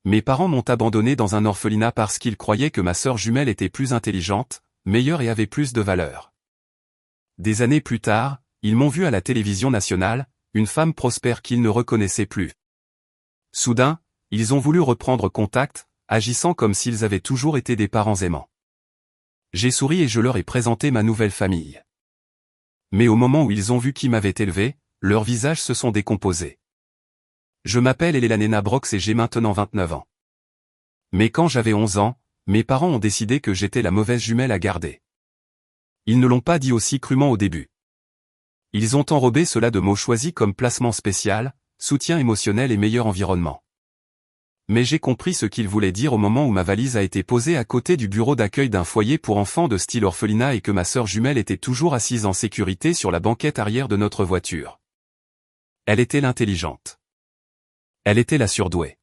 Mes parents m'ont abandonné dans un orphelinat parce qu'ils croyaient que ma sœur jumelle était plus intelligente, meilleure et avait plus de valeur. Des années plus tard, ils m'ont vu à la télévision nationale, une femme prospère qu'ils ne reconnaissaient plus. Soudain, ils ont voulu reprendre contact, agissant comme s'ils avaient toujours été des parents aimants. J'ai souri et je leur ai présenté ma nouvelle famille. Mais au moment où ils ont vu qui m'avait élevé, leurs visages se sont décomposés. Je m'appelle Elena Brox et j'ai maintenant 29 ans. Mais quand j'avais 11 ans, mes parents ont décidé que j'étais la mauvaise jumelle à garder. Ils ne l'ont pas dit aussi crûment au début. Ils ont enrobé cela de mots choisis comme placement spécial, soutien émotionnel et meilleur environnement. Mais j'ai compris ce qu'ils voulaient dire au moment où ma valise a été posée à côté du bureau d'accueil d'un foyer pour enfants de style orphelinat et que ma sœur jumelle était toujours assise en sécurité sur la banquette arrière de notre voiture. Elle était l'intelligente. Elle était la surdouée.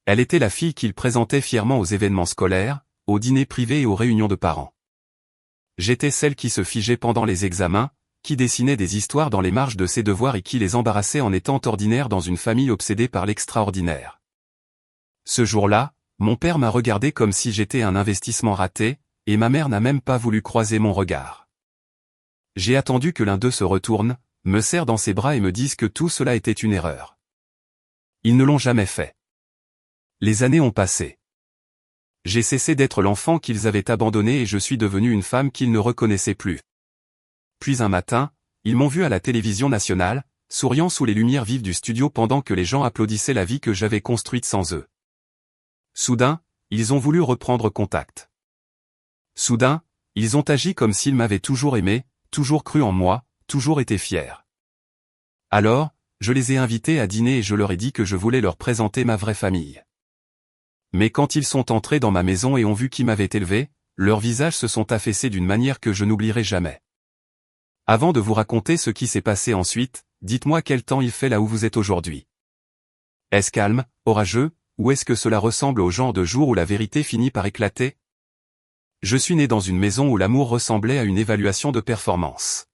Elle était la fille qu'ils présentaient fièrement aux événements scolaires, aux dîners privés et aux réunions de parents. J'étais celle qui se figeait pendant les examens, qui dessinait des histoires dans les marges de ses devoirs et qui les embarrassait en étant ordinaire dans une famille obsédée par l'extraordinaire. Ce jour-là, mon père m'a regardé comme si j'étais un investissement raté, et ma mère n'a même pas voulu croiser mon regard. J'ai attendu que l'un d'eux se retourne, me serre dans ses bras et me dise que tout cela était une erreur. Ils ne l'ont jamais fait. Les années ont passé. J'ai cessé d'être l'enfant qu'ils avaient abandonné et je suis devenue une femme qu'ils ne reconnaissaient plus. Puis un matin, ils m'ont vu à la télévision nationale, souriant sous les lumières vives du studio pendant que les gens applaudissaient la vie que j'avais construite sans eux. Soudain, ils ont voulu reprendre contact. Soudain, ils ont agi comme s'ils m'avaient toujours aimé, toujours cru en moi, toujours été fiers. Alors, je les ai invités à dîner et je leur ai dit que je voulais leur présenter ma vraie famille. Mais quand ils sont entrés dans ma maison et ont vu qui m'avait élevé, leurs visages se sont affaissés d'une manière que je n'oublierai jamais. Avant de vous raconter ce qui s'est passé ensuite, dites-moi quel temps il fait là où vous êtes aujourd'hui. Est-ce calme, orageux, ou est-ce que cela ressemble au genre de jour où la vérité finit par éclater? Je suis né dans une maison où l'amour ressemblait à une évaluation de performance.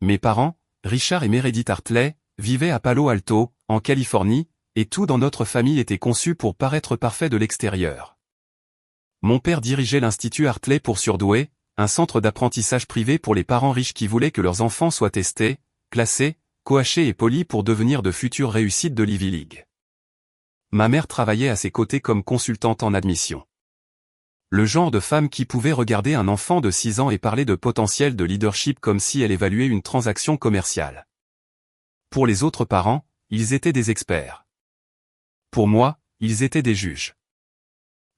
Mes parents, Richard et Meredith Hartley, vivaient à Palo Alto, en Californie, et tout dans notre famille était conçu pour paraître parfait de l'extérieur. Mon père dirigeait l'Institut Hartley pour surdoués, un centre d'apprentissage privé pour les parents riches qui voulaient que leurs enfants soient testés, classés, coachés et polis pour devenir de futures réussites de l'Ivy League. Ma mère travaillait à ses côtés comme consultante en admission. Le genre de femme qui pouvait regarder un enfant de 6 ans et parler de potentiel de leadership comme si elle évaluait une transaction commerciale. Pour les autres parents, ils étaient des experts. Pour moi, ils étaient des juges.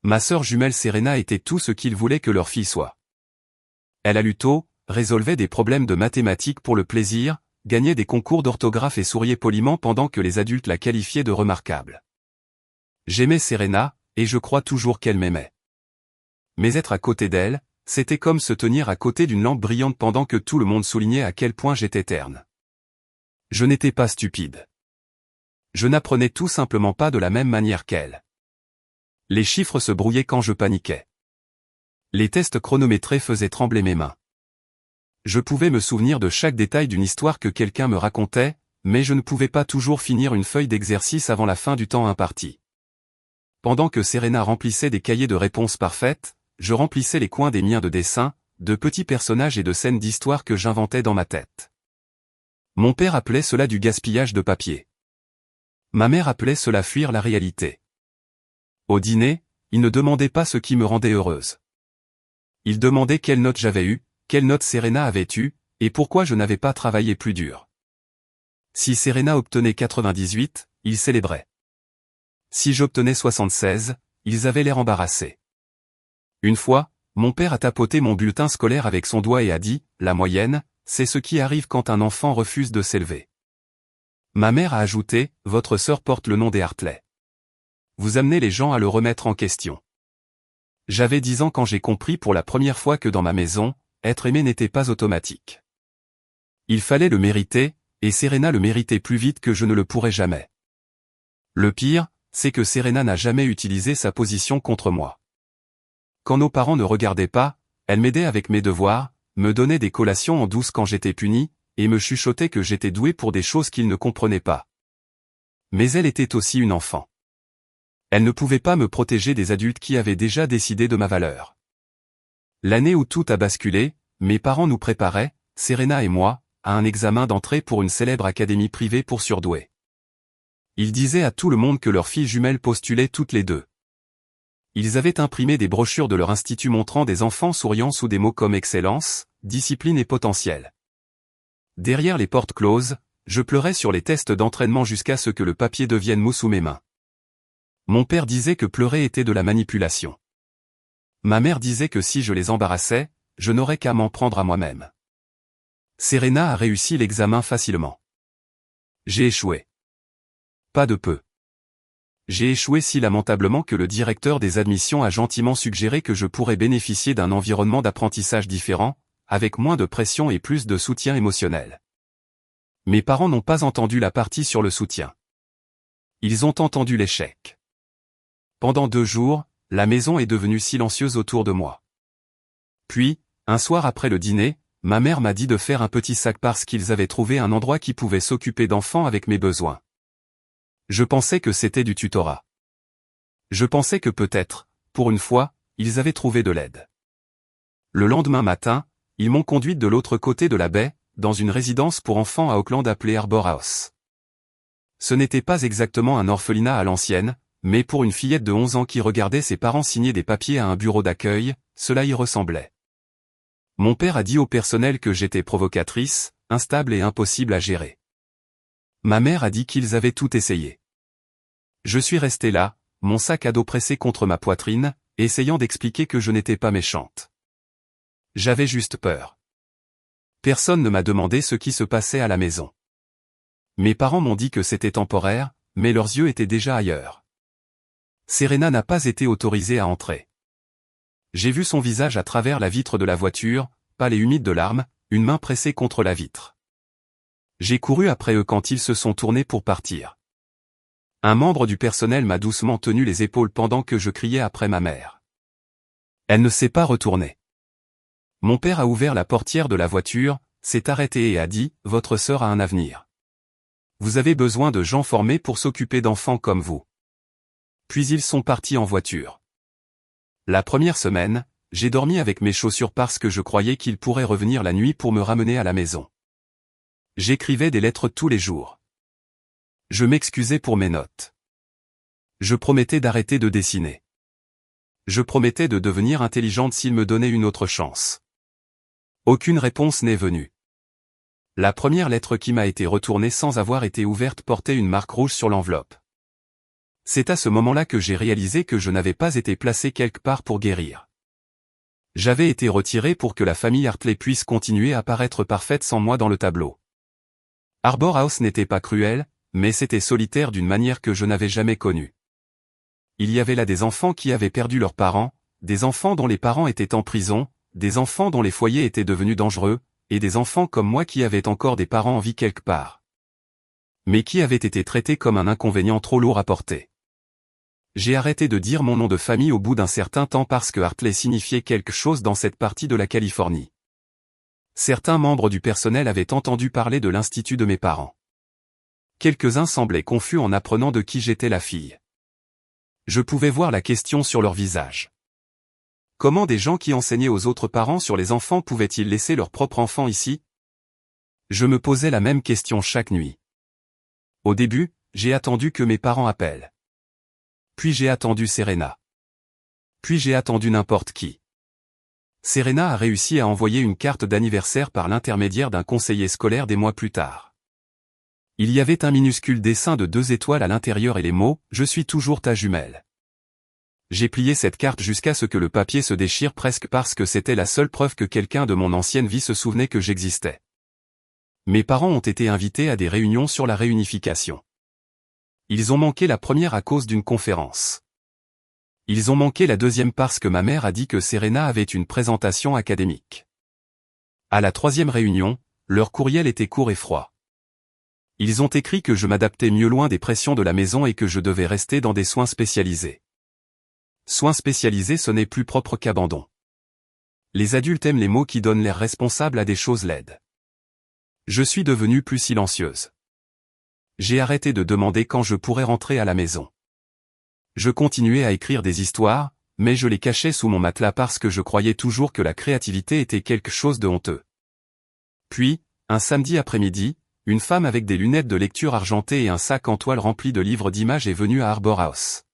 Ma sœur jumelle Serena était tout ce qu'ils voulaient que leur fille soit. Elle a lu tôt, résolvait des problèmes de mathématiques pour le plaisir, gagnait des concours d'orthographe et souriait poliment pendant que les adultes la qualifiaient de remarquable. J'aimais Serena, et je crois toujours qu'elle m'aimait. Mais être à côté d'elle, c'était comme se tenir à côté d'une lampe brillante pendant que tout le monde soulignait à quel point j'étais terne. Je n'étais pas stupide. Je n'apprenais tout simplement pas de la même manière qu'elle. Les chiffres se brouillaient quand je paniquais. Les tests chronométrés faisaient trembler mes mains. Je pouvais me souvenir de chaque détail d'une histoire que quelqu'un me racontait, mais je ne pouvais pas toujours finir une feuille d'exercice avant la fin du temps imparti. Pendant que Serena remplissait des cahiers de réponses parfaites, je remplissais les coins des miens de dessins, de petits personnages et de scènes d'histoire que j'inventais dans ma tête. Mon père appelait cela du gaspillage de papier. Ma mère appelait cela fuir la réalité. Au dîner, il ne demandait pas ce qui me rendait heureuse. Il demandait quelle note j'avais eue, quelle note Serena avait eue, et pourquoi je n'avais pas travaillé plus dur. Si Serena obtenait 98, ils célébraient. Si j'obtenais 76, ils avaient l'air embarrassés. Une fois, mon père a tapoté mon bulletin scolaire avec son doigt et a dit, « La moyenne, c'est ce qui arrive quand un enfant refuse de s'élever. » Ma mère a ajouté, « Votre sœur porte le nom des Hartley. Vous amenez les gens à le remettre en question. » J'avais 10 ans quand j'ai compris pour la première fois que dans ma maison, être aimé n'était pas automatique. Il fallait le mériter, et Serena le méritait plus vite que je ne le pourrais jamais. Le pire, c'est que Serena n'a jamais utilisé sa position contre moi. Quand nos parents ne regardaient pas, elle m'aidait avec mes devoirs, me donnait des collations en douce quand j'étais puni, et me chuchotait que j'étais doué pour des choses qu'ils ne comprenaient pas. Mais elle était aussi une enfant. Elle ne pouvait pas me protéger des adultes qui avaient déjà décidé de ma valeur. L'année où tout a basculé, mes parents nous préparaient, Serena et moi, à un examen d'entrée pour une célèbre académie privée pour surdoués. Ils disaient à tout le monde que leurs filles jumelles postulaient toutes les deux. Ils avaient imprimé des brochures de leur institut montrant des enfants souriant sous des mots comme excellence, discipline et potentiel. Derrière les portes closes, je pleurais sur les tests d'entraînement jusqu'à ce que le papier devienne mou sous mes mains. Mon père disait que pleurer était de la manipulation. Ma mère disait que si je les embarrassais, je n'aurais qu'à m'en prendre à moi-même. Serena a réussi l'examen facilement. J'ai échoué. Pas de peu. J'ai échoué si lamentablement que le directeur des admissions a gentiment suggéré que je pourrais bénéficier d'un environnement d'apprentissage différent, avec moins de pression et plus de soutien émotionnel. Mes parents n'ont pas entendu la partie sur le soutien. Ils ont entendu l'échec. Pendant 2 jours, la maison est devenue silencieuse autour de moi. Puis, un soir après le dîner, ma mère m'a dit de faire un petit sac parce qu'ils avaient trouvé un endroit qui pouvait s'occuper d'enfants avec mes besoins. Je pensais que c'était du tutorat. Je pensais que peut-être, pour une fois, ils avaient trouvé de l'aide. Le lendemain matin, ils m'ont conduite de l'autre côté de la baie, dans une résidence pour enfants à Auckland appelée Harbour House. Ce n'était pas exactement un orphelinat à l'ancienne, mais pour une fillette de 11 ans qui regardait ses parents signer des papiers à un bureau d'accueil, cela y ressemblait. Mon père a dit au personnel que j'étais provocatrice, instable et impossible à gérer. Ma mère a dit qu'ils avaient tout essayé. Je suis restée là, mon sac à dos pressé contre ma poitrine, essayant d'expliquer que je n'étais pas méchante. J'avais juste peur. Personne ne m'a demandé ce qui se passait à la maison. Mes parents m'ont dit que c'était temporaire, mais leurs yeux étaient déjà ailleurs. Serena n'a pas été autorisée à entrer. J'ai vu son visage à travers la vitre de la voiture, pâle et humide de larmes, une main pressée contre la vitre. J'ai couru après eux quand ils se sont tournés pour partir. Un membre du personnel m'a doucement tenu les épaules pendant que je criais après ma mère. Elle ne s'est pas retournée. Mon père a ouvert la portière de la voiture, s'est arrêté et a dit « Votre sœur a un avenir. Vous avez besoin de gens formés pour s'occuper d'enfants comme vous. » Puis ils sont partis en voiture. La première semaine, j'ai dormi avec mes chaussures parce que je croyais qu'ils pourraient revenir la nuit pour me ramener à la maison. J'écrivais des lettres tous les jours. Je m'excusais pour mes notes. Je promettais d'arrêter de dessiner. Je promettais de devenir intelligente s'ils me donnaient une autre chance. Aucune réponse n'est venue. La première lettre qui m'a été retournée sans avoir été ouverte portait une marque rouge sur l'enveloppe. C'est à ce moment-là que j'ai réalisé que je n'avais pas été placé quelque part pour guérir. J'avais été retiré pour que la famille Hartley puisse continuer à paraître parfaite sans moi dans le tableau. Harbour House n'était pas cruel, mais c'était solitaire d'une manière que je n'avais jamais connue. Il y avait là des enfants qui avaient perdu leurs parents, des enfants dont les parents étaient en prison, des enfants dont les foyers étaient devenus dangereux, et des enfants comme moi qui avaient encore des parents en vie quelque part. Mais qui avaient été traités comme un inconvénient trop lourd à porter. J'ai arrêté de dire mon nom de famille au bout d'un certain temps parce que Hartley signifiait quelque chose dans cette partie de la Californie. Certains membres du personnel avaient entendu parler de l'institut de mes parents. Quelques-uns semblaient confus en apprenant de qui j'étais la fille. Je pouvais voir la question sur leur visage. Comment des gens qui enseignaient aux autres parents sur les enfants pouvaient-ils laisser leur propre enfant ici? Je me posais la même question chaque nuit. Au début, j'ai attendu que mes parents appellent. Puis j'ai attendu Serena. Puis j'ai attendu n'importe qui. Serena a réussi à envoyer une carte d'anniversaire par l'intermédiaire d'un conseiller scolaire des mois plus tard. Il y avait un minuscule dessin de 2 étoiles à l'intérieur et les mots « Je suis toujours ta jumelle ». J'ai plié cette carte jusqu'à ce que le papier se déchire presque parce que c'était la seule preuve que quelqu'un de mon ancienne vie se souvenait que j'existais. Mes parents ont été invités à des réunions sur la réunification. Ils ont manqué la première à cause d'une conférence. Ils ont manqué la deuxième parce que ma mère a dit que Serena avait une présentation académique. À la 3e réunion, leur courriel était court et froid. Ils ont écrit que je m'adaptais mieux loin des pressions de la maison et que je devais rester dans des soins spécialisés. Soins spécialisés, ce n'est plus propre qu'abandon. Les adultes aiment les mots qui donnent l'air responsable à des choses laides. Je suis devenue plus silencieuse. J'ai arrêté de demander quand je pourrais rentrer à la maison. Je continuais à écrire des histoires, mais je les cachais sous mon matelas parce que je croyais toujours que la créativité était quelque chose de honteux. Puis, un samedi après-midi, une femme avec des lunettes de lecture argentées et un sac en toile rempli de livres d'images est venue à Arbor House.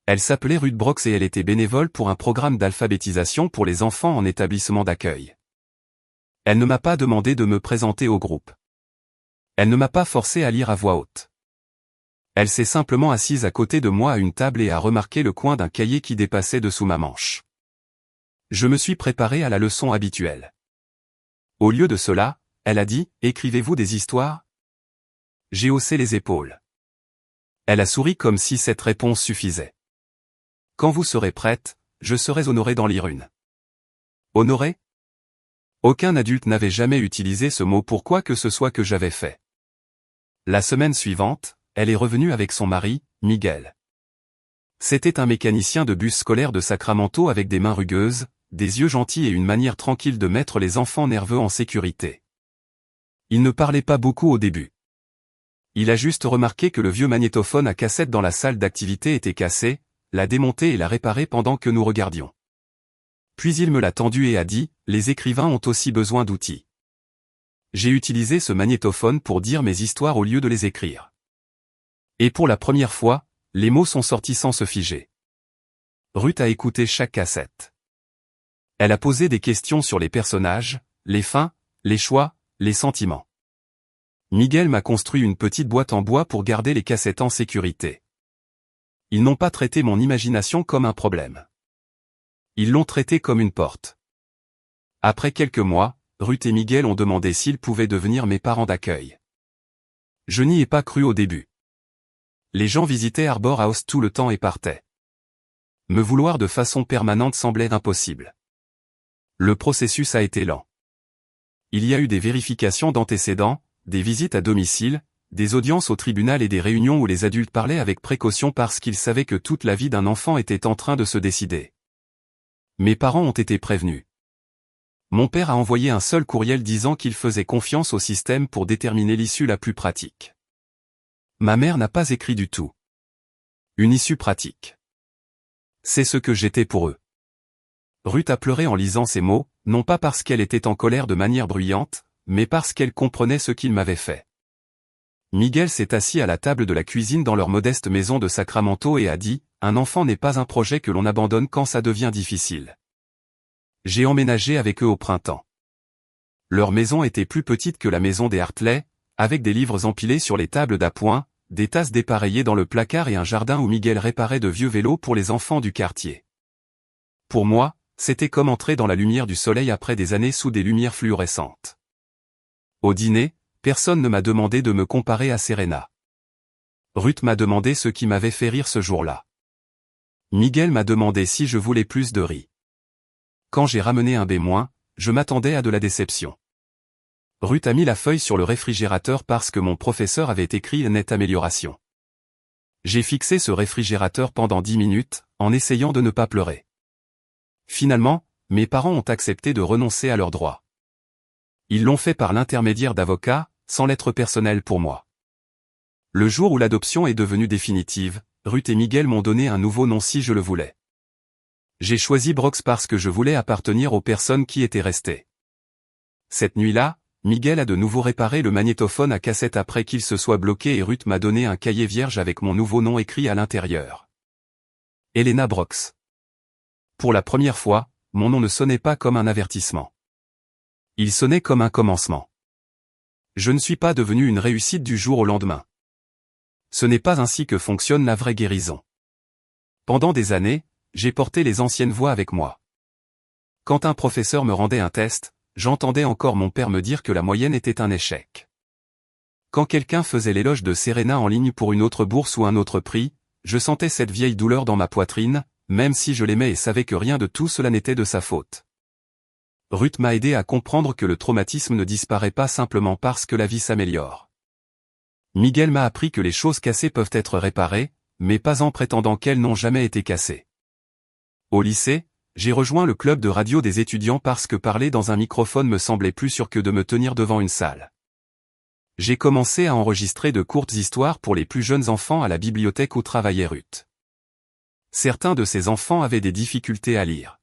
Elle s'appelait Ruth Brox et elle était bénévole pour un programme d'alphabétisation pour les enfants en établissement d'accueil. Elle ne m'a pas demandé de me présenter au groupe. Elle ne m'a pas forcé à lire à voix haute. Elle s'est simplement assise à côté de moi à une table et a remarqué le coin d'un cahier qui dépassait dessous ma manche. Je me suis préparé à la leçon habituelle. Au lieu de cela, elle a dit « Écrivez-vous des histoires ?» J'ai haussé les épaules. Elle a souri comme si cette réponse suffisait. « Quand vous serez prête, je serai honoré d'en lire une. » Honoré ? Aucun adulte n'avait jamais utilisé ce mot pour quoi que ce soit que j'avais fait. La semaine suivante, elle est revenue avec son mari, Miguel. C'était un mécanicien de bus scolaire de Sacramento avec des mains rugueuses, des yeux gentils et une manière tranquille de mettre les enfants nerveux en sécurité. Il ne parlait pas beaucoup au début. Il a juste remarqué que le vieux magnétophone à cassette dans la salle d'activité était cassé, l'a démonté et l'a réparé pendant que nous regardions. Puis il me l'a tendu et a dit, « Les écrivains ont aussi besoin d'outils. » J'ai utilisé ce magnétophone pour dire mes histoires au lieu de les écrire. Et pour la première fois, les mots sont sortis sans se figer. Ruth a écouté chaque cassette. Elle a posé des questions sur les personnages, les fins, les choix, les sentiments. Miguel m'a construit une petite boîte en bois pour garder les cassettes en sécurité. Ils n'ont pas traité mon imagination comme un problème. Ils l'ont traité comme une porte. Après quelques mois, Ruth et Miguel ont demandé s'ils pouvaient devenir mes parents d'accueil. Je n'y ai pas cru au début. Les gens visitaient Arbor House tout le temps et partaient. Me vouloir de façon permanente semblait impossible. Le processus a été lent. Il y a eu des vérifications d'antécédents, des visites à domicile, des audiences au tribunal et des réunions où les adultes parlaient avec précaution parce qu'ils savaient que toute la vie d'un enfant était en train de se décider. Mes parents ont été prévenus. Mon père a envoyé un seul courriel disant qu'il faisait confiance au système pour déterminer l'issue la plus pratique. Ma mère n'a pas écrit du tout. Une issue pratique. C'est ce que j'étais pour eux. Ruth a pleuré en lisant ces mots, non pas parce qu'elle était en colère de manière bruyante, mais parce qu'elle comprenait ce qu'il m'avait fait. Miguel s'est assis à la table de la cuisine dans leur modeste maison de Sacramento et a dit, « Un enfant n'est pas un projet que l'on abandonne quand ça devient difficile. » J'ai emménagé avec eux au printemps. Leur maison était plus petite que la maison des Hartley, avec des livres empilés sur les tables d'appoint, des tasses dépareillées dans le placard et un jardin où Miguel réparait de vieux vélos pour les enfants du quartier. Pour moi, c'était comme entrer dans la lumière du soleil après des années sous des lumières fluorescentes. Au dîner, personne ne m'a demandé de me comparer à Serena. Ruth m'a demandé ce qui m'avait fait rire ce jour-là. Miguel m'a demandé si je voulais plus de riz. Quand j'ai ramené un B-, je m'attendais à de la déception. Ruth a mis la feuille sur le réfrigérateur parce que mon professeur avait écrit « nette amélioration ». J'ai fixé ce réfrigérateur pendant 10 minutes, en essayant de ne pas pleurer. Finalement, mes parents ont accepté de renoncer à leurs droits. Ils l'ont fait par l'intermédiaire d'avocats, sans lettre personnelle pour moi. Le jour où l'adoption est devenue définitive, Ruth et Miguel m'ont donné un nouveau nom si je le voulais. J'ai choisi Brox parce que je voulais appartenir aux personnes qui étaient restées. Cette nuit-là, Miguel a de nouveau réparé le magnétophone à cassette après qu'il se soit bloqué et Ruth m'a donné un cahier vierge avec mon nouveau nom écrit à l'intérieur. Elena Brox. Pour la première fois, mon nom ne sonnait pas comme un avertissement. Il sonnait comme un commencement. Je ne suis pas devenu une réussite du jour au lendemain. Ce n'est pas ainsi que fonctionne la vraie guérison. Pendant des années, j'ai porté les anciennes voix avec moi. Quand un professeur me rendait un test, j'entendais encore mon père me dire que la moyenne était un échec. Quand quelqu'un faisait l'éloge de Serena en ligne pour une autre bourse ou un autre prix, je sentais cette vieille douleur dans ma poitrine, même si je l'aimais et savais que rien de tout cela n'était de sa faute. Ruth m'a aidé à comprendre que le traumatisme ne disparaît pas simplement parce que la vie s'améliore. Miguel m'a appris que les choses cassées peuvent être réparées, mais pas en prétendant qu'elles n'ont jamais été cassées. Au lycée, j'ai rejoint le club de radio des étudiants parce que parler dans un microphone me semblait plus sûr que de me tenir devant une salle. J'ai commencé à enregistrer de courtes histoires pour les plus jeunes enfants à la bibliothèque où travaillait Ruth. Certains de ces enfants avaient des difficultés à lire.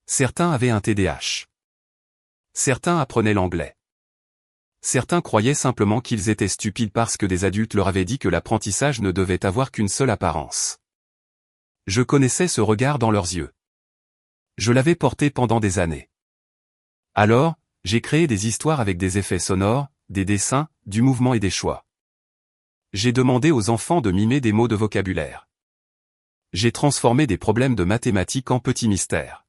Certains avaient un TDAH. Certains apprenaient l'anglais. Certains croyaient simplement qu'ils étaient stupides parce que des adultes leur avaient dit que l'apprentissage ne devait avoir qu'une seule apparence. Je connaissais ce regard dans leurs yeux. Je l'avais porté pendant des années. Alors, j'ai créé des histoires avec des effets sonores, des dessins, du mouvement et des choix. J'ai demandé aux enfants de mimer des mots de vocabulaire. J'ai transformé des problèmes de mathématiques en petits mystères.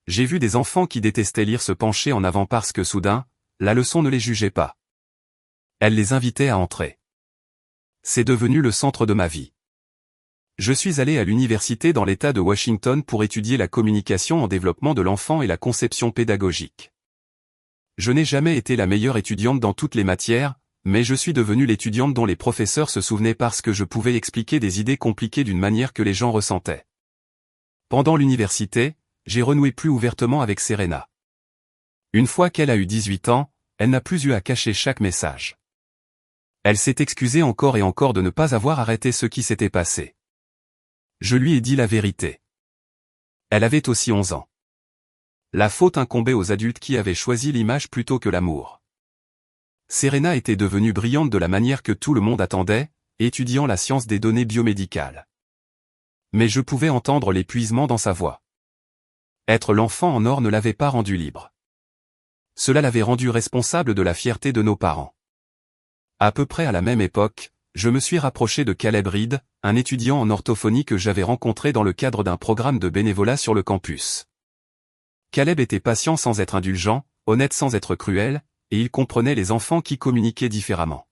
J'ai vu des enfants qui détestaient lire se pencher en avant parce que soudain, la leçon ne les jugeait pas. Elle les invitait à entrer. C'est devenu le centre de ma vie. Je suis allé à l'université dans l'État de Washington pour étudier la communication en développement de l'enfant et la conception pédagogique. Je n'ai jamais été la meilleure étudiante dans toutes les matières, mais je suis devenue l'étudiante dont les professeurs se souvenaient parce que je pouvais expliquer des idées compliquées d'une manière que les gens ressentaient. Pendant l'université, j'ai renoué plus ouvertement avec Serena. Une fois qu'elle a eu 18 ans, elle n'a plus eu à cacher chaque message. Elle s'est excusée encore et encore de ne pas avoir arrêté ce qui s'était passé. Je lui ai dit la vérité. Elle avait aussi 11 ans. La faute incombait aux adultes qui avaient choisi l'image plutôt que l'amour. Serena était devenue brillante de la manière que tout le monde attendait, étudiant la science des données biomédicales. Mais je pouvais entendre l'épuisement dans sa voix. Être l'enfant en or ne l'avait pas rendue libre. Cela l'avait rendue responsable de la fierté de nos parents. À peu près à la même époque, je me suis rapproché de Caleb Reed, un étudiant en orthophonie que j'avais rencontré dans le cadre d'un programme de bénévolat sur le campus. Caleb était patient sans être indulgent, honnête sans être cruel, et il comprenait les enfants qui communiquaient différemment.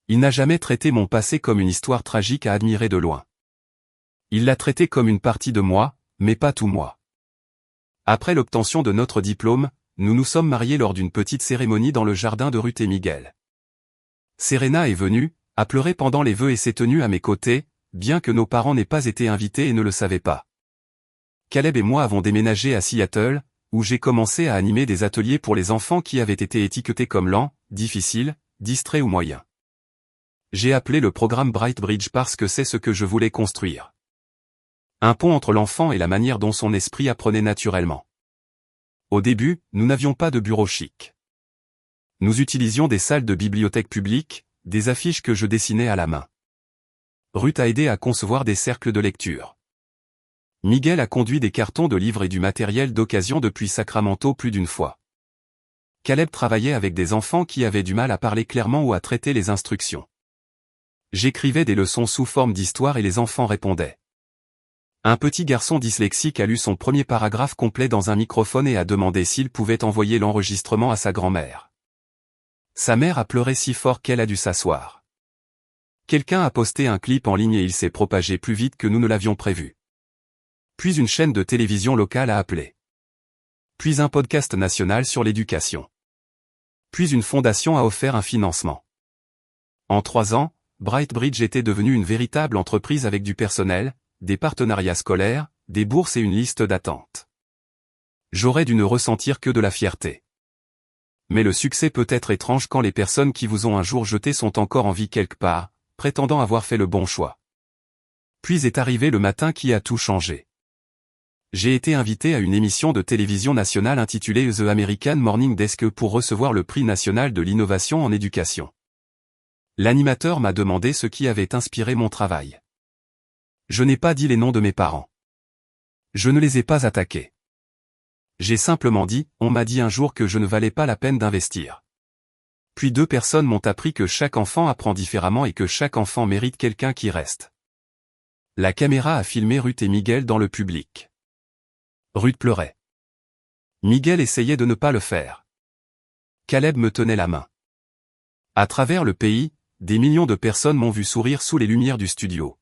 Il n'a jamais traité mon passé comme une histoire tragique à admirer de loin. Il l'a traité comme une partie de moi, mais pas tout moi. Après l'obtention de notre diplôme, nous nous sommes mariés lors d'une petite cérémonie dans le jardin de Ruth et Miguel. Serena est venue, a pleuré pendant les vœux et s'est tenue à mes côtés, bien que nos parents n'aient pas été invités et ne le savaient pas. Caleb et moi avons déménagé à Seattle, où j'ai commencé à animer des ateliers pour les enfants qui avaient été étiquetés comme lents, difficiles, distraits ou moyens. J'ai appelé le programme Bright Bridge parce que c'est ce que je voulais construire. Un pont entre l'enfant et la manière dont son esprit apprenait naturellement. Au début, nous n'avions pas de bureau chic. Nous utilisions des salles de bibliothèque publique, des affiches que je dessinais à la main. Ruth a aidé à concevoir des cercles de lecture. Miguel a conduit des cartons de livres et du matériel d'occasion depuis Sacramento plus d'une fois. Caleb travaillait avec des enfants qui avaient du mal à parler clairement ou à traiter les instructions. J'écrivais des leçons sous forme d'histoire et les enfants répondaient. Un petit garçon dyslexique a lu son premier paragraphe complet dans un microphone et a demandé s'il pouvait envoyer l'enregistrement à sa grand-mère. Sa mère a pleuré si fort qu'elle a dû s'asseoir. Quelqu'un a posté un clip en ligne et il s'est propagé plus vite que nous ne l'avions prévu. Puis une chaîne de télévision locale a appelé. Puis un podcast national sur l'éducation. Puis une fondation a offert un financement. En 3 ans, Bright Bridge était devenue une véritable entreprise avec du personnel, des partenariats scolaires, des bourses et une liste d'attente. J'aurais dû ne ressentir que de la fierté. Mais le succès peut être étrange quand les personnes qui vous ont un jour jeté sont encore en vie quelque part, prétendant avoir fait le bon choix. Puis est arrivé le matin qui a tout changé. J'ai été invité à une émission de télévision nationale intitulée The American Morning Desk pour recevoir le prix national de l'innovation en éducation. L'animateur m'a demandé ce qui avait inspiré mon travail. Je n'ai pas dit les noms de mes parents. Je ne les ai pas attaqués. J'ai simplement dit, on m'a dit un jour que je ne valais pas la peine d'investir. Puis 2 personnes m'ont appris que chaque enfant apprend différemment et que chaque enfant mérite quelqu'un qui reste. La caméra a filmé Ruth et Miguel dans le public. Ruth pleurait. Miguel essayait de ne pas le faire. Caleb me tenait la main. À travers le pays, des millions de personnes m'ont vu sourire sous les lumières du studio.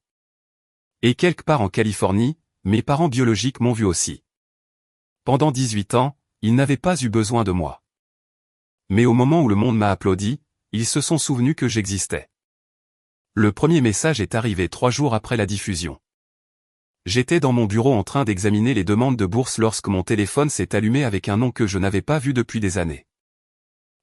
Et quelque part en Californie, mes parents biologiques m'ont vu aussi. Pendant 18 ans, ils n'avaient pas eu besoin de moi. Mais au moment où le monde m'a applaudi, ils se sont souvenus que j'existais. Le premier message est arrivé 3 jours après la diffusion. J'étais dans mon bureau en train d'examiner les demandes de bourse lorsque mon téléphone s'est allumé avec un nom que je n'avais pas vu depuis des années.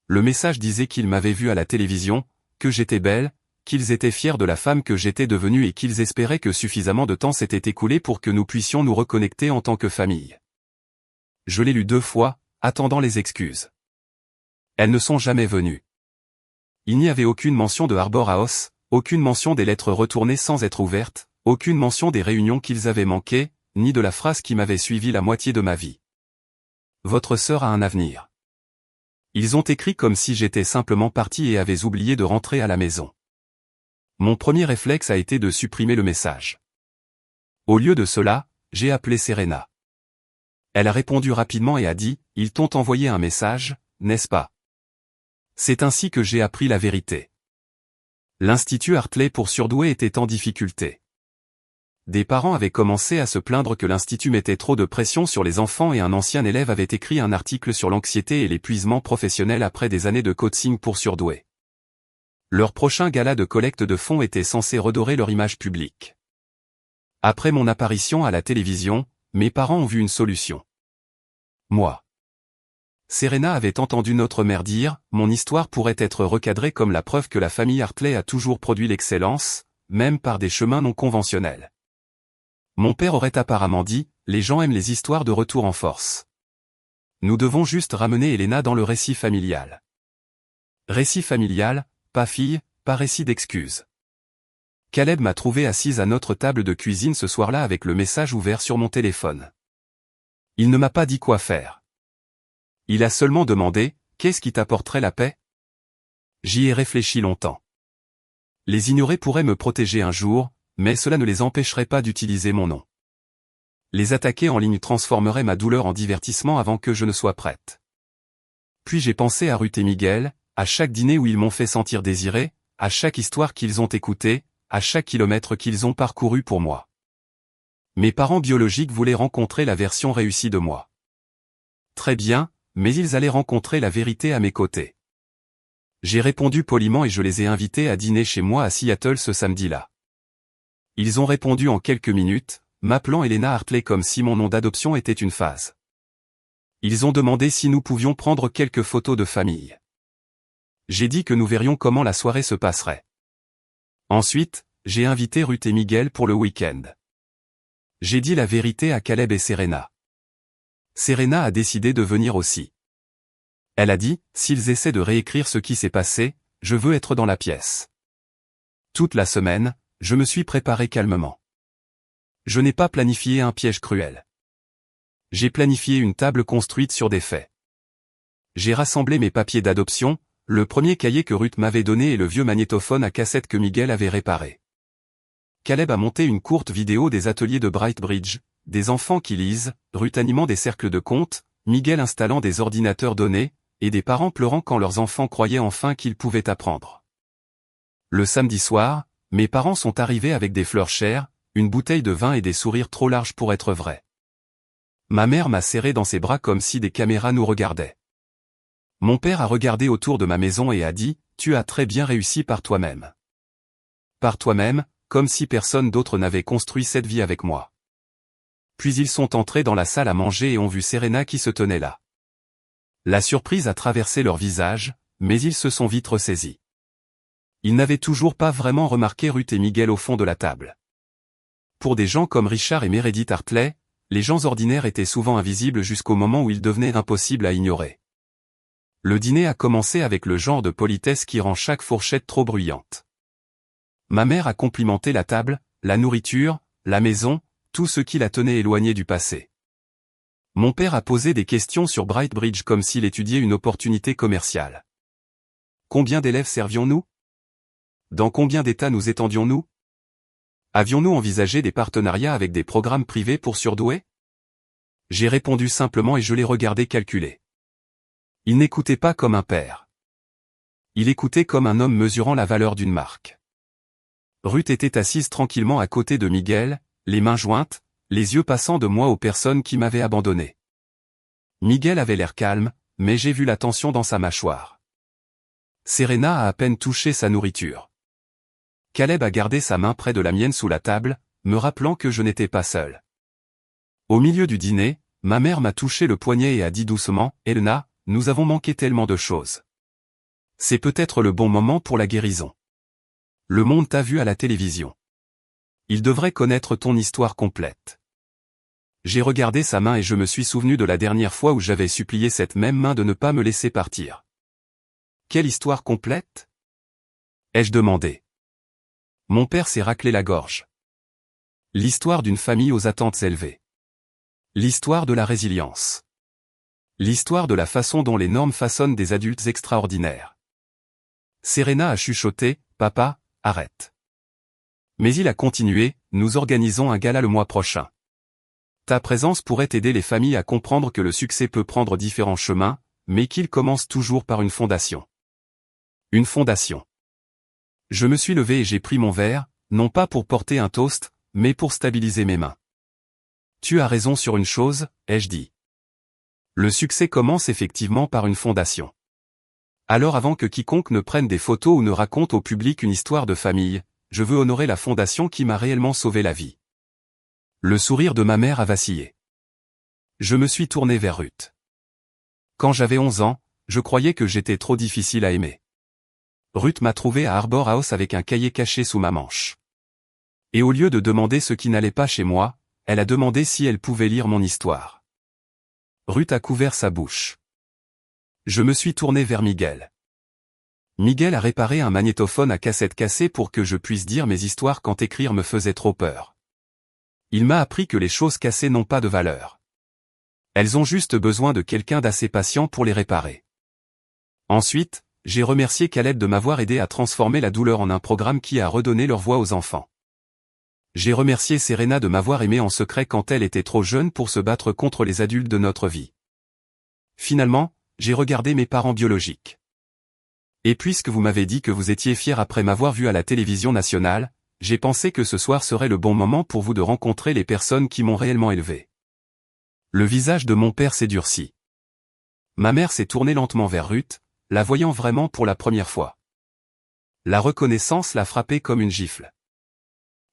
Le message disait qu'il m'avait vu à la télévision, que j'étais belle, qu'ils étaient fiers de la femme que j'étais devenue et qu'ils espéraient que suffisamment de temps s'était écoulé pour que nous puissions nous reconnecter en tant que famille. Je l'ai lu 2 fois, attendant les excuses. Elles ne sont jamais venues. Il n'y avait aucune mention de Harbour House, aucune mention des lettres retournées sans être ouvertes, aucune mention des réunions qu'ils avaient manquées, ni de la phrase qui m'avait suivi la moitié de ma vie. Votre sœur a un avenir. Ils ont écrit comme si j'étais simplement parti et avais oublié de rentrer à la maison. Mon premier réflexe a été de supprimer le message. Au lieu de cela, j'ai appelé Serena. Elle a répondu rapidement et a dit, « Ils t'ont envoyé un message, n'est-ce pas ?» C'est ainsi que j'ai appris la vérité. L'Institut Hartley pour surdoués était en difficulté. Des parents avaient commencé à se plaindre que l'Institut mettait trop de pression sur les enfants et un ancien élève avait écrit un article sur l'anxiété et l'épuisement professionnel après des années de coaching pour surdoués. Leur prochain gala de collecte de fonds était censé redorer leur image publique. Après mon apparition à la télévision, mes parents ont vu une solution. Moi. Serena avait entendu notre mère dire, mon histoire pourrait être recadrée comme la preuve que la famille Hartley a toujours produit l'excellence, même par des chemins non conventionnels. Mon père aurait apparemment dit, les gens aiment les histoires de retour en force. Nous devons juste ramener Elena dans le récit familial. Récit familial, pas fille, pas récit d'excuses. Caleb m'a trouvé assise à notre table de cuisine ce soir-là avec le message ouvert sur mon téléphone. Il ne m'a pas dit quoi faire. Il a seulement demandé, qu'est-ce qui t'apporterait la paix? J'y ai réfléchi longtemps. Les ignorer pourrait me protéger un jour, mais cela ne les empêcherait pas d'utiliser mon nom. Les attaquer en ligne transformerait ma douleur en divertissement avant que je ne sois prête. Puis j'ai pensé à Ruth et Miguel, à chaque dîner où ils m'ont fait sentir désiré, à chaque histoire qu'ils ont écoutée, à chaque kilomètre qu'ils ont parcouru pour moi. Mes parents biologiques voulaient rencontrer la version réussie de moi. Très bien, mais ils allaient rencontrer la vérité à mes côtés. J'ai répondu poliment et je les ai invités à dîner chez moi à Seattle ce samedi-là. Ils ont répondu en quelques minutes, m'appelant Elena Hartley comme si mon nom d'adoption était une phase. Ils ont demandé si nous pouvions prendre quelques photos de famille. J'ai dit que nous verrions comment la soirée se passerait. Ensuite, j'ai invité Ruth et Miguel pour le week-end. J'ai dit la vérité à Caleb et Serena. Serena a décidé de venir aussi. Elle a dit, s'ils essaient de réécrire ce qui s'est passé, je veux être dans la pièce. Toute la semaine, je me suis préparé calmement. Je n'ai pas planifié un piège cruel. J'ai planifié une table construite sur des faits. J'ai rassemblé mes papiers d'adoption, le premier cahier que Ruth m'avait donné et le vieux magnétophone à cassette que Miguel avait réparé. Caleb a monté une courte vidéo des ateliers de Brightbridge, des enfants qui lisent, Ruth animant des cercles de contes, Miguel installant des ordinateurs donnés, et des parents pleurant quand leurs enfants croyaient enfin qu'ils pouvaient apprendre. Le samedi soir, mes parents sont arrivés avec des fleurs chères, une bouteille de vin et des sourires trop larges pour être vrais. Ma mère m'a serré dans ses bras comme si des caméras nous regardaient. Mon père a regardé autour de ma maison et a dit, « Tu as très bien réussi par toi-même. » Par toi-même, comme si personne d'autre n'avait construit cette vie avec moi. Puis ils sont entrés dans la salle à manger et ont vu Serena qui se tenait là. La surprise a traversé leur visage, mais ils se sont vite ressaisis. Ils n'avaient toujours pas vraiment remarqué Ruth et Miguel au fond de la table. Pour des gens comme Richard et Meredith Hartley, les gens ordinaires étaient souvent invisibles jusqu'au moment où ils devenaient impossibles à ignorer. Le dîner a commencé avec le genre de politesse qui rend chaque fourchette trop bruyante. Ma mère a complimenté la table, la nourriture, la maison, tout ce qui la tenait éloignée du passé. Mon père a posé des questions sur Brightbridge comme s'il étudiait une opportunité commerciale. Combien d'élèves servions-nous? Dans combien d'États nous étendions-nous? Avions-nous envisagé des partenariats avec des programmes privés pour surdoués? J'ai répondu simplement et je l'ai regardé calculer. Il n'écoutait pas comme un père. Il écoutait comme un homme mesurant la valeur d'une marque. Ruth était assise tranquillement à côté de Miguel, les mains jointes, les yeux passant de moi aux personnes qui m'avaient abandonné. Miguel avait l'air calme, mais j'ai vu la tension dans sa mâchoire. Serena a à peine touché sa nourriture. Caleb a gardé sa main près de la mienne sous la table, me rappelant que je n'étais pas seul. Au milieu du dîner, ma mère m'a touché le poignet et a dit doucement, « Elena, nous avons manqué tellement de choses. C'est peut-être le bon moment pour la guérison. » Le monde t'a vu à la télévision. Il devrait connaître ton histoire complète. J'ai regardé sa main et je me suis souvenu de la dernière fois où j'avais supplié cette même main de ne pas me laisser partir. Quelle histoire complète? Ai-je demandé. Mon père s'est raclé la gorge. L'histoire d'une famille aux attentes élevées. L'histoire de la résilience. L'histoire de la façon dont les normes façonnent des adultes extraordinaires. Serena a chuchoté, « Papa, arrête. » Mais il a continué, « Nous organisons un gala le mois prochain. Ta présence pourrait aider les familles à comprendre que le succès peut prendre différents chemins, mais qu'il commence toujours par une fondation. » Une fondation. Je me suis levé et j'ai pris mon verre, non pas pour porter un toast, mais pour stabiliser mes mains. Tu as raison sur une chose, ai-je dit. Le succès commence effectivement par une fondation. Alors avant que quiconque ne prenne des photos ou ne raconte au public une histoire de famille, je veux honorer la fondation qui m'a réellement sauvé la vie. Le sourire de ma mère a vacillé. Je me suis tourné vers Ruth. Quand j'avais 11 ans, je croyais que j'étais trop difficile à aimer. Ruth m'a trouvé à Arbor House avec un cahier caché sous ma manche. Et au lieu de demander ce qui n'allait pas chez moi, elle a demandé si elle pouvait lire mon histoire. Ruth a couvert sa bouche. Je me suis tourné vers Miguel. Miguel a réparé un magnétophone à cassette cassée pour que je puisse dire mes histoires quand écrire me faisait trop peur. Il m'a appris que les choses cassées n'ont pas de valeur. Elles ont juste besoin de quelqu'un d'assez patient pour les réparer. Ensuite, j'ai remercié Caleb de m'avoir aidé à transformer la douleur en un programme qui a redonné leur voix aux enfants. J'ai remercié Serena de m'avoir aimé en secret quand elle était trop jeune pour se battre contre les adultes de notre vie. Finalement, j'ai regardé mes parents biologiques. Et puisque vous m'avez dit que vous étiez fiers après m'avoir vu à la télévision nationale, j'ai pensé que ce soir serait le bon moment pour vous de rencontrer les personnes qui m'ont réellement élevé. Le visage de mon père s'est durci. Ma mère s'est tournée lentement vers Ruth, la voyant vraiment pour la première fois. La reconnaissance l'a frappée comme une gifle.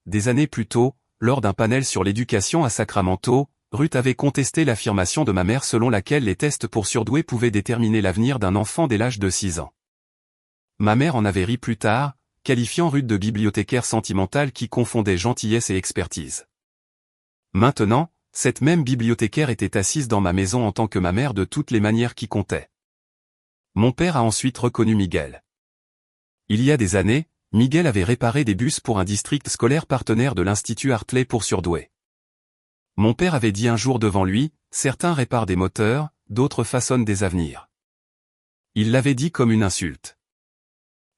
Des années plus tôt, lors d'un panel sur l'éducation à Sacramento, Ruth avait contesté l'affirmation de ma mère selon laquelle les tests pour surdoués pouvaient déterminer l'avenir d'un enfant dès l'âge de 6 ans. Ma mère en avait ri plus tard, qualifiant Ruth de bibliothécaire sentimentale qui confondait gentillesse et expertise. Maintenant, cette même bibliothécaire était assise dans ma maison en tant que ma mère de toutes les manières qui comptaient. Mon père a ensuite reconnu Miguel. Il y a des années, Miguel avait réparé des bus pour un district scolaire partenaire de l'Institut Hartley pour surdoués. Mon père avait dit un jour devant lui, certains réparent des moteurs, d'autres façonnent des avenirs. Il l'avait dit comme une insulte.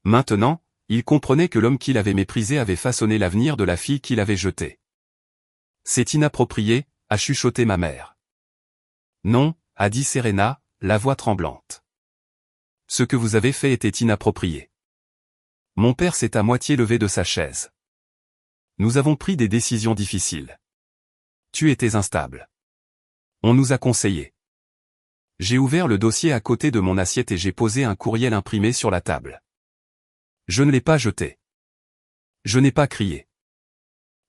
Maintenant, il comprenait que l'homme qu'il avait méprisé avait façonné l'avenir de la fille qu'il avait jetée. C'est inapproprié, a chuchoté ma mère. Non, a dit Serena, la voix tremblante. Ce que vous avez fait était inapproprié. Mon père s'est à moitié levé de sa chaise. Nous avons pris des décisions difficiles. Tu étais instable. On nous a conseillé. J'ai ouvert le dossier à côté de mon assiette et j'ai posé un courriel imprimé sur la table. Je ne l'ai pas jeté. Je n'ai pas crié.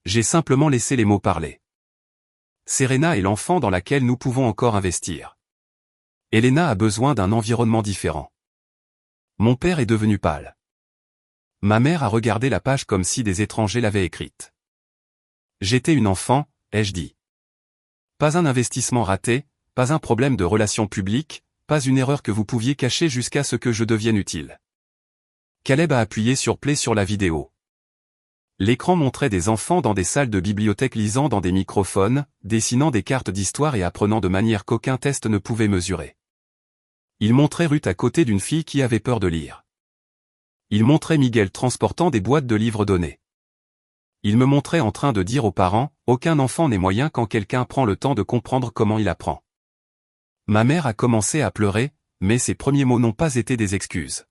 J'ai simplement laissé les mots parler. Serena est l'enfant dans laquelle nous pouvons encore investir. Elena a besoin d'un environnement différent. Mon père est devenu pâle. Ma mère a regardé la page comme si des étrangers l'avaient écrite. J'étais une enfant, ai-je dit. Pas un investissement raté, pas un problème de relations publiques, pas une erreur que vous pouviez cacher jusqu'à ce que je devienne utile. Caleb a appuyé sur play sur la vidéo. L'écran montrait des enfants dans des salles de bibliothèque lisant dans des microphones, dessinant des cartes d'histoire et apprenant de manière qu'aucun test ne pouvait mesurer. Il montrait Ruth à côté d'une fille qui avait peur de lire. Il montrait Miguel transportant des boîtes de livres donnés. Il me montrait en train de dire aux parents, aucun enfant n'est moyen quand quelqu'un prend le temps de comprendre comment il apprend. Ma mère a commencé à pleurer, mais ses premiers mots n'ont pas été des excuses.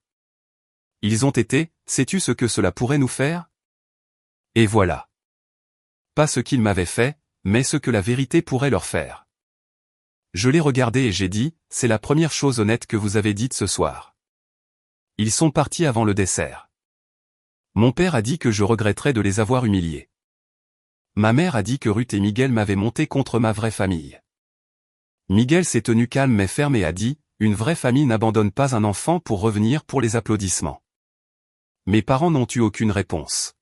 Ils ont été, sais-tu ce que cela pourrait nous faire? Et voilà. Pas ce qu'ils m'avaient fait, mais ce que la vérité pourrait leur faire. Je l'ai regardé et j'ai dit, c'est la première chose honnête que vous avez dite ce soir. Ils sont partis avant le dessert. Mon père a dit que je regretterais de les avoir humiliés. Ma mère a dit que Ruth et Miguel m'avaient monté contre ma vraie famille. Miguel s'est tenu calme mais ferme et a dit, une vraie famille n'abandonne pas un enfant pour revenir pour les applaudissements. Mes parents n'ont eu aucune réponse.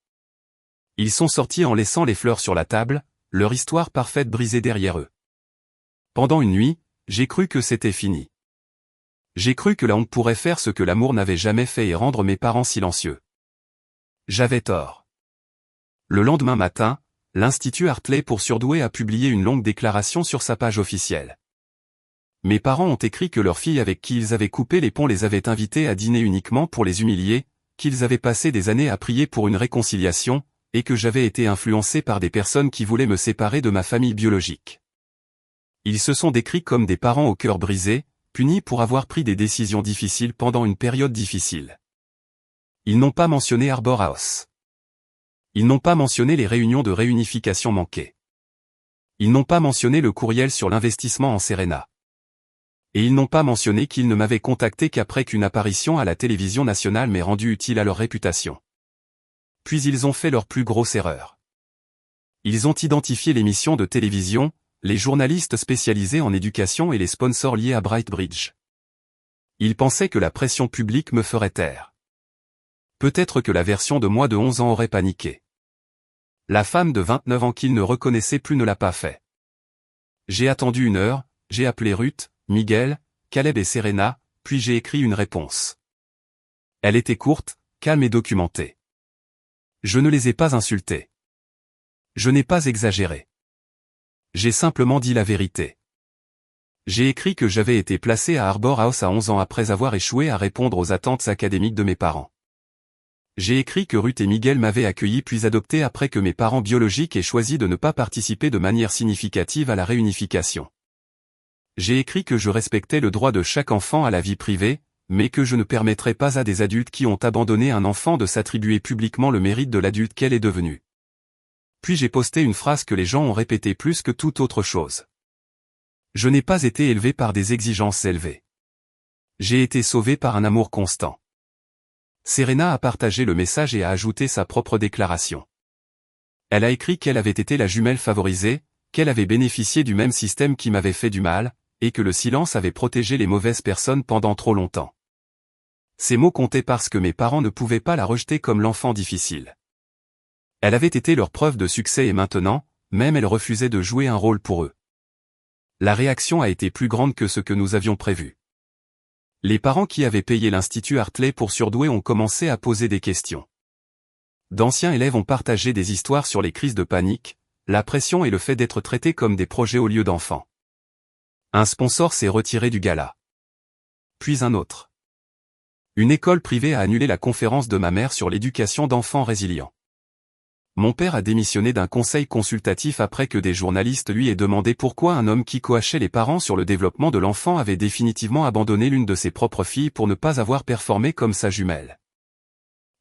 Ils sont sortis en laissant les fleurs sur la table, leur histoire parfaite brisée derrière eux. Pendant une nuit, j'ai cru que c'était fini. J'ai cru que la honte pourrait faire ce que l'amour n'avait jamais fait et rendre mes parents silencieux. J'avais tort. Le lendemain matin, l'Institut Hartley pour surdoués a publié une longue déclaration sur sa page officielle. Mes parents ont écrit que leur fille avec qui ils avaient coupé les ponts les avait invités à dîner uniquement pour les humilier, qu'ils avaient passé des années à prier pour une réconciliation, et que j'avais été influencé par des personnes qui voulaient me séparer de ma famille biologique. Ils se sont décrits comme des parents au cœur brisé, punis pour avoir pris des décisions difficiles pendant une période difficile. Ils n'ont pas mentionné Arbor House. Ils n'ont pas mentionné les réunions de réunification manquées. Ils n'ont pas mentionné le courriel sur l'investissement en Serena. Et ils n'ont pas mentionné qu'ils ne m'avaient contacté qu'après qu'une apparition à la télévision nationale m'ait rendu utile à leur réputation. Puis ils ont fait leur plus grosse erreur. Ils ont identifié l'émission de télévision, les journalistes spécialisés en éducation et les sponsors liés à Brightbridge. Ils pensaient que la pression publique me ferait taire. Peut-être que la version de moi de 11 ans aurait paniqué. La femme de 29 ans qu'ils ne reconnaissaient plus ne l'a pas fait. J'ai attendu 1 heure, j'ai appelé Ruth, Miguel, Caleb et Serena, puis j'ai écrit une réponse. Elle était courte, calme et documentée. Je ne les ai pas insultés. Je n'ai pas exagéré. J'ai simplement dit la vérité. J'ai écrit que j'avais été placé à Arbor House à 11 ans après avoir échoué à répondre aux attentes académiques de mes parents. J'ai écrit que Ruth et Miguel m'avaient accueilli puis adopté après que mes parents biologiques aient choisi de ne pas participer de manière significative à la réunification. J'ai écrit que je respectais le droit de chaque enfant à la vie privée, mais que je ne permettrais pas à des adultes qui ont abandonné un enfant de s'attribuer publiquement le mérite de l'adulte qu'elle est devenue. Puis j'ai posté une phrase que les gens ont répétée plus que toute autre chose. Je n'ai pas été élevé par des exigences élevées. J'ai été sauvé par un amour constant. Serena a partagé le message et a ajouté sa propre déclaration. Elle a écrit qu'elle avait été la jumelle favorisée, qu'elle avait bénéficié du même système qui m'avait fait du mal, et que le silence avait protégé les mauvaises personnes pendant trop longtemps. Ces mots comptaient parce que mes parents ne pouvaient pas la rejeter comme l'enfant difficile. Elle avait été leur preuve de succès et maintenant, même elle refusait de jouer un rôle pour eux. La réaction a été plus grande que ce que nous avions prévu. Les parents qui avaient payé l'Institut Hartley pour surdoués ont commencé à poser des questions. D'anciens élèves ont partagé des histoires sur les crises de panique, la pression et le fait d'être traités comme des projets au lieu d'enfants. Un sponsor s'est retiré du gala. Puis un autre. Une école privée a annulé la conférence de ma mère sur l'éducation d'enfants résilients. Mon père a démissionné d'un conseil consultatif après que des journalistes lui aient demandé pourquoi un homme qui coachait les parents sur le développement de l'enfant avait définitivement abandonné l'une de ses propres filles pour ne pas avoir performé comme sa jumelle.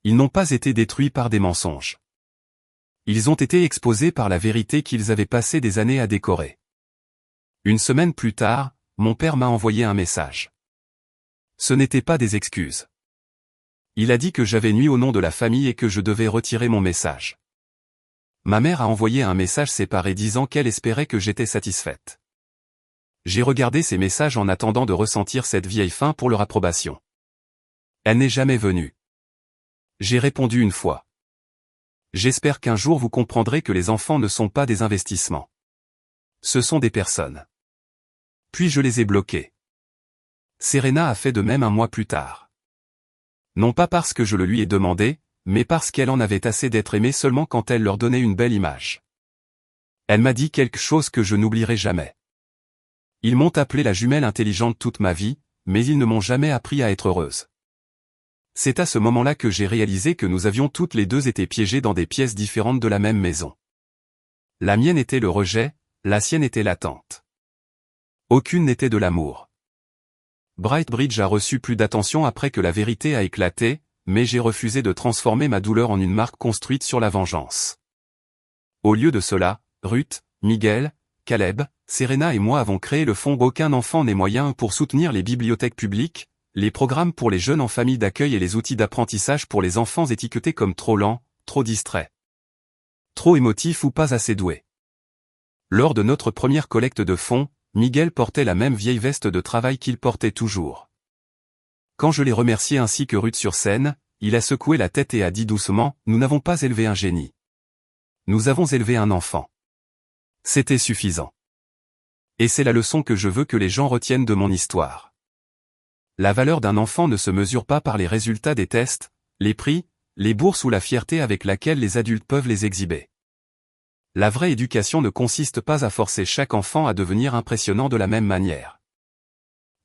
Ils n'ont pas été détruits par des mensonges. Ils ont été exposés par la vérité qu'ils avaient passé des années à décorer. 1 semaine plus tard, mon père m'a envoyé un message. Ce n'était pas des excuses. Il a dit que j'avais nui au nom de la famille et que je devais retirer mon message. Ma mère a envoyé un message séparé disant qu'elle espérait que j'étais satisfaite. J'ai regardé ces messages en attendant de ressentir cette vieille faim pour leur approbation. Elle n'est jamais venue. J'ai répondu 1 fois. J'espère qu'un jour vous comprendrez que les enfants ne sont pas des investissements. Ce sont des personnes. Puis je les ai bloqués. Serena a fait de même 1 mois plus tard. Non pas parce que je le lui ai demandé, mais parce qu'elle en avait assez d'être aimée seulement quand elle leur donnait une belle image. Elle m'a dit quelque chose que je n'oublierai jamais. Ils m'ont appelé la jumelle intelligente toute ma vie, mais ils ne m'ont jamais appris à être heureuse. C'est à ce moment-là que j'ai réalisé que nous avions toutes les deux été piégées dans des pièces différentes de la même maison. La mienne était le rejet, la sienne était l'attente. Aucune n'était de l'amour. Brightbridge a reçu plus d'attention après que la vérité a éclaté, mais j'ai refusé de transformer ma douleur en une marque construite sur la vengeance. Au lieu de cela, Ruth, Miguel, Caleb, Serena et moi avons créé le fonds Aucun enfant n'est moyen pour soutenir les bibliothèques publiques, les programmes pour les jeunes en famille d'accueil et les outils d'apprentissage pour les enfants étiquetés comme trop lents, trop distraits, trop émotifs ou pas assez doués. Lors de notre première collecte de fonds, Miguel portait la même vieille veste de travail qu'il portait toujours. Quand je l'ai remercié ainsi que Ruth sur scène, il a secoué la tête et a dit doucement, « Nous n'avons pas élevé un génie. Nous avons élevé un enfant. » C'était suffisant. Et c'est la leçon que je veux que les gens retiennent de mon histoire. La valeur d'un enfant ne se mesure pas par les résultats des tests, les prix, les bourses ou la fierté avec laquelle les adultes peuvent les exhiber. La vraie éducation ne consiste pas à forcer chaque enfant à devenir impressionnant de la même manière.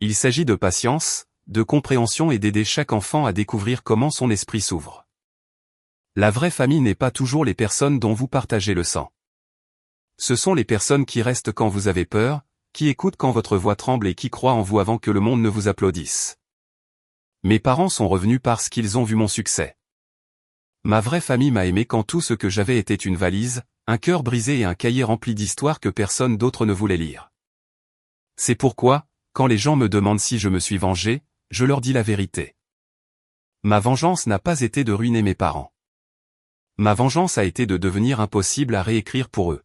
Il s'agit de patience, de compréhension et d'aider chaque enfant à découvrir comment son esprit s'ouvre. La vraie famille n'est pas toujours les personnes dont vous partagez le sang. Ce sont les personnes qui restent quand vous avez peur, qui écoutent quand votre voix tremble et qui croient en vous avant que le monde ne vous applaudisse. Mes parents sont revenus parce qu'ils ont vu mon succès. Ma vraie famille m'a aimé quand tout ce que j'avais était une valise, un cœur brisé et un cahier rempli d'histoires que personne d'autre ne voulait lire. C'est pourquoi, quand les gens me demandent si je me suis vengé, je leur dis la vérité. Ma vengeance n'a pas été de ruiner mes parents. Ma vengeance a été de devenir impossible à réécrire pour eux.